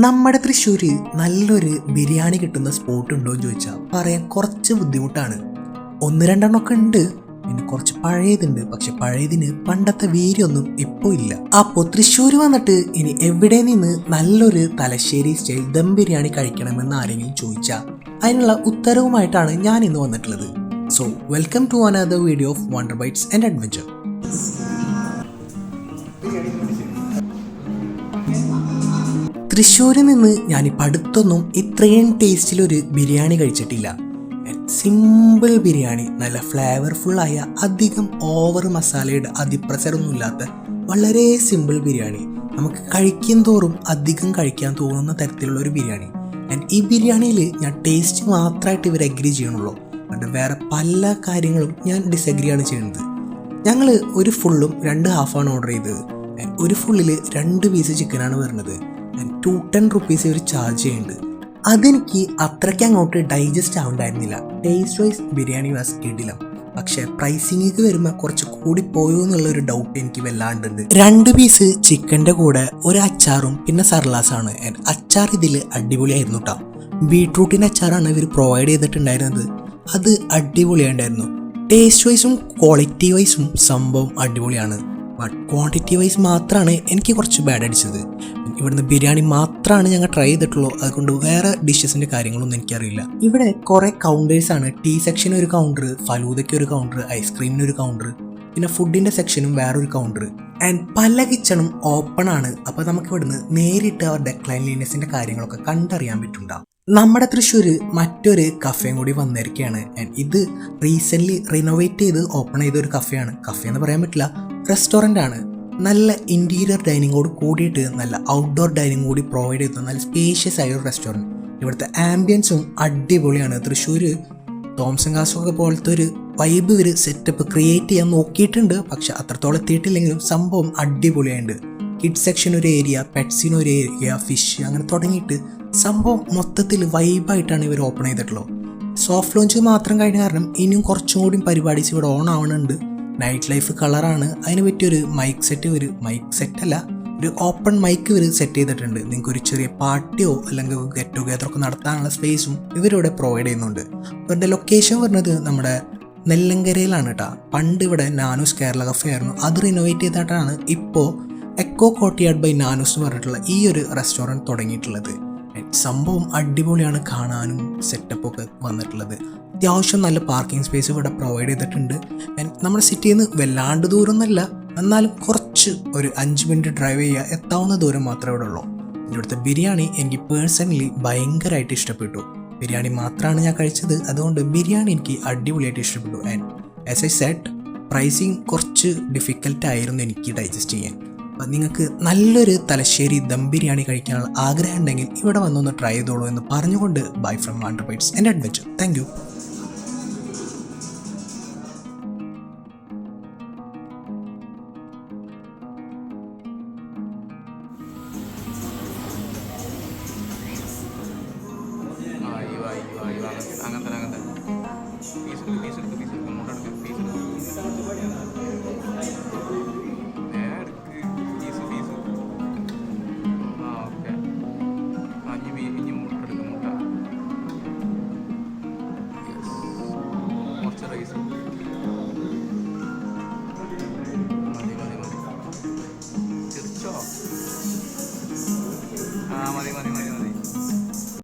നമ്മുടെ തൃശ്ശൂര് നല്ലൊരു ബിരിയാണി കിട്ടുന്ന സ്പോട്ട് ഉണ്ടോ എന്ന് ചോദിച്ചാൽ പറയാൻ കുറച്ച് ബുദ്ധിമുട്ടാണ്. ഒന്ന് രണ്ടെണ്ണമൊക്കെ ഉണ്ട്, പിന്നെ കുറച്ച് പഴയതുണ്ട്. പക്ഷെ പഴയതിന് പണ്ടത്തെ വീര്യൊന്നും ഇപ്പോൾ ഇല്ല. അപ്പോൾ തൃശ്ശൂർ വന്നിട്ട് ഇനി എവിടെ നിന്ന് നല്ലൊരു തലശ്ശേരി സ്റ്റൈൽ ദം ബിരിയാണി കഴിക്കണമെന്ന് ആരെങ്കിലും ചോദിച്ചാൽ അതിനുള്ള ഉത്തരവുമായിട്ടാണ് ഞാൻ ഇന്ന് വന്നിട്ടുള്ളത്. So welcome to another video of Wonder Bites and Adventure. തൃശ്ശൂരിൽ നിന്ന് ഞാനിപ്പോൾ അടുത്തൊന്നും ഇത്രയും ടേസ്റ്റിലൊരു ബിരിയാണി കഴിച്ചിട്ടില്ല. സിമ്പിൾ ബിരിയാണി, നല്ല ഫ്ലേവർഫുള്ളായ, അധികം ഓവർ മസാലയുടെ അതിപ്രസരമൊന്നുമില്ലാത്ത വളരെ സിമ്പിൾ ബിരിയാണി. നമുക്ക് കഴിക്കും തോറും അധികം കഴിക്കാൻ തോന്നുന്ന തരത്തിലുള്ള ഒരു ബിരിയാണി. ആൻഡ് ഈ ബിരിയാണിയിൽ ഞാൻ ടേസ്റ്റ് മാത്രമായിട്ട് ഇവർ അഗ്രി ചെയ്യണുള്ളൂ, അതുകൊണ്ട് വേറെ പല കാര്യങ്ങളും ഞാൻ ഡിസഗ്രിയാണ് ചെയ്യുന്നത്. ഞങ്ങൾ ഒരു ഫുള്ളും 2 ഹാഫാണ് ഓർഡർ ചെയ്തത്. ഒരു ഫുള്ളിൽ 2 പീസ് ചിക്കനാണ് വരുന്നത്. 210 റുപ്പീസ് ഇവർ ചാർജ് ചെയ്യുന്നുണ്ട്. അതെനിക്ക് അത്രയ്ക്ക് അങ്ങോട്ട് ഡൈജസ്റ്റ് ആവുണ്ടായിരുന്നില്ല. ടേസ്റ്റ് വൈസ് ബിരിയാണി വാസ് കിടിലം. പക്ഷെ പ്രൈസിങ്ങിക്ക് വരുമ്പോൾ കുറച്ച് കൂടി പോയോ എന്നുള്ളൊരു ഡൗട്ട് എനിക്ക് വല്ലാണ്ടുണ്ട്. 2 പീസ് ചിക്കൻ്റെ കൂടെ ഒരു അച്ചാറും പിന്നെ സർലാസാണ്. അച്ചാർ ഇതിൽ അടിപൊളിയായിരുന്നു കേട്ടോ. ബീട്രൂട്ടിൻ്റെ അച്ചാറാണ് ഇവർ പ്രൊവൈഡ് ചെയ്തിട്ടുണ്ടായിരുന്നത്. അത് അടിപൊളിയായിട്ടുണ്ടായിരുന്നു. ടേസ്റ്റ് വൈസും ക്വാളിറ്റി വൈസും സംഭവം അടിപൊളിയാണ്. ബട്ട് ക്വാണ്ടിറ്റി വൈസ് മാത്രമാണ് എനിക്ക് കുറച്ച് ബാഡ് അടിച്ചത്. ഇവിടുന്ന് ബിരിയാണി മാത്രമാണ് ഞങ്ങൾ ട്രൈ ചെയ്തിട്ടുള്ളൂ, അതുകൊണ്ട് വേറെ ഡിഷസിൻ്റെ കാര്യങ്ങളൊന്നും എനിക്കറിയില്ല. ഇവിടെ കുറേ കൗണ്ടേഴ്സാണ്. ടീ സെക്ഷന് ഒരു കൗണ്ടർ, ഫലൂദയ്ക്ക് ഒരു കൗണ്ടർ, ഐസ്ക്രീമിന് ഒരു കൗണ്ടർ, പിന്നെ ഫുഡിൻ്റെ സെക്ഷനും വേറൊരു കൗണ്ടർ. ആൻഡ് പല കിച്ചണും ഓപ്പൺ ആണ്. അപ്പോൾ നമുക്ക് ഇവിടുന്ന് നേരിട്ട് അവരുടെ ക്ലീൻലിനെസ്സിൻ്റെ കാര്യങ്ങളൊക്കെ കണ്ടറിയാൻ പറ്റുന്നുണ്ടാവും. നമ്മുടെ തൃശ്ശൂർ മറ്റൊരു കഫേയും കൂടി വന്നിരിക്കുകയാണ്. ഇത് റീസെൻ്റ്ലി റിനോവേറ്റ് ചെയ്ത് ഓപ്പൺ ചെയ്ത ഒരു കഫേയാണ്. കഫേ എന്ന് പറയാൻ പറ്റില്ല, റെസ്റ്റോറൻ്റ് ആണ്. നല്ല ഇൻറ്റീരിയർ ഡൈനിങ്ങോട് കൂടിയിട്ട് നല്ല ഔട്ട്ഡോർ ഡൈനിങ് കൂടി പ്രൊവൈഡ് ചെയ്യുന്ന നല്ല സ്പേഷ്യസ് ആയ ഒരു റെസ്റ്റോറൻറ്റ്. ഇവിടുത്തെ ആംബിയൻസും അടിപൊളിയാണ്. തൃശ്ശൂർ തോംസൺ കാസൊക്കെ പോലത്തെ ഒരു വൈബ് ഇവർ സെറ്റപ്പ് ക്രിയേറ്റ് ചെയ്യാൻ നോക്കിയിട്ടുണ്ട്. പക്ഷെ അത്രത്തോളം എത്തിയിട്ടില്ലെങ്കിലും സംഭവം അടിപൊളിയായിട്ടുണ്ട്. കിഡ്സ് സെക്ഷൻ ഒരു ഏരിയ, പെറ്റ്സിന് ഒരു ഏരിയ, ഫിഷ്, അങ്ങനെ തുടങ്ങിയിട്ട് സംഭവം മൊത്തത്തിൽ വൈബായിട്ടാണ് ഇവർ ഓപ്പൺ ചെയ്തിട്ടുള്ളത്. സോഫ്റ്റ് ലോഞ്ച് മാത്രം കഴിഞ്ഞ കാരണം ഇനിയും കുറച്ചും കൂടി പരിപാടീസ് ഇവിടെ ഓൺ ആവുന്നുണ്ട്. നൈറ്റ് ലൈഫ് കളറാണ്. അതിന് പറ്റിയൊരു മൈക്ക് സെറ്റ്, ഒരു ഓപ്പൺ മൈക്ക് ഇവർ സെറ്റ് ചെയ്തിട്ടുണ്ട്. നിങ്ങൾക്ക് ഒരു ചെറിയ പാർട്ടിയോ അല്ലെങ്കിൽ ഗെറ്റ് ടുഗെദറൊക്കെ നടത്താനുള്ള സ്പേസും ഇവരിവിടെ പ്രൊവൈഡ് ചെയ്യുന്നുണ്ട്. ഇവരുടെ ലൊക്കേഷൻ വരുന്നത് നമ്മുടെ നെല്ലങ്കരയിലാണ് കേട്ടോ. പണ്ട് ഇവിടെ നാനൂസ് കേരള കഫേ ആയിരുന്നു. അത് റിനോവേറ്റ് ചെയ്തിട്ടാണ് ഇപ്പോൾ എക്കോ കോർട്ട്യാർഡ് ബൈ നാനൂസ് എന്ന് പറഞ്ഞിട്ടുള്ള ഈ ഒരു റെസ്റ്റോറൻറ്റ് തുടങ്ങിയിട്ടുള്ളത്. സംഭവം അടിപൊളിയാണ്, കാണാനും സെറ്റപ്പൊക്കെ വന്നിട്ടുള്ളത്. അത്യാവശ്യം നല്ല പാർക്കിംഗ് സ്പേസ് ഇവിടെ പ്രൊവൈഡ് ചെയ്തിട്ടുണ്ട്. നമ്മുടെ സിറ്റിയിൽ നിന്ന് വല്ലാണ്ട് ദൂരമൊന്നുമല്ല, എന്നാലും കുറച്ച് ഒരു 5 മിനിറ്റ് ഡ്രൈവ് ചെയ്യുക എത്താവുന്ന ദൂരം മാത്രമേ ഇവിടെ ഉള്ളൂ. ഇവിടുത്തെ ബിരിയാണി എനിക്ക് പേഴ്സണലി ഭയങ്കരമായിട്ട് ഇഷ്ടപ്പെട്ടു. ബിരിയാണി മാത്രമാണ് ഞാൻ കഴിച്ചത്, അതുകൊണ്ട് ബിരിയാണി എനിക്ക് അടിപൊളിയായിട്ട് ഇഷ്ടപ്പെട്ടു. And as I said, pricing കുറച്ച് ഡിഫിക്കൽട്ടായിരുന്നു എനിക്ക് ഡൈജസ്റ്റ് ചെയ്യാൻ. അപ്പം നിങ്ങൾക്ക് നല്ലൊരു തലശ്ശേരി ദം ബിരിയാണി കഴിക്കാനുള്ള ആഗ്രഹം ഉണ്ടെങ്കിൽ ഇവിടെ വന്നൊന്ന് ട്രൈ ചെയ്തോളൂ എന്ന് പറഞ്ഞുകൊണ്ട് bye from Wonder Bites and Adventure. Thank you. മതി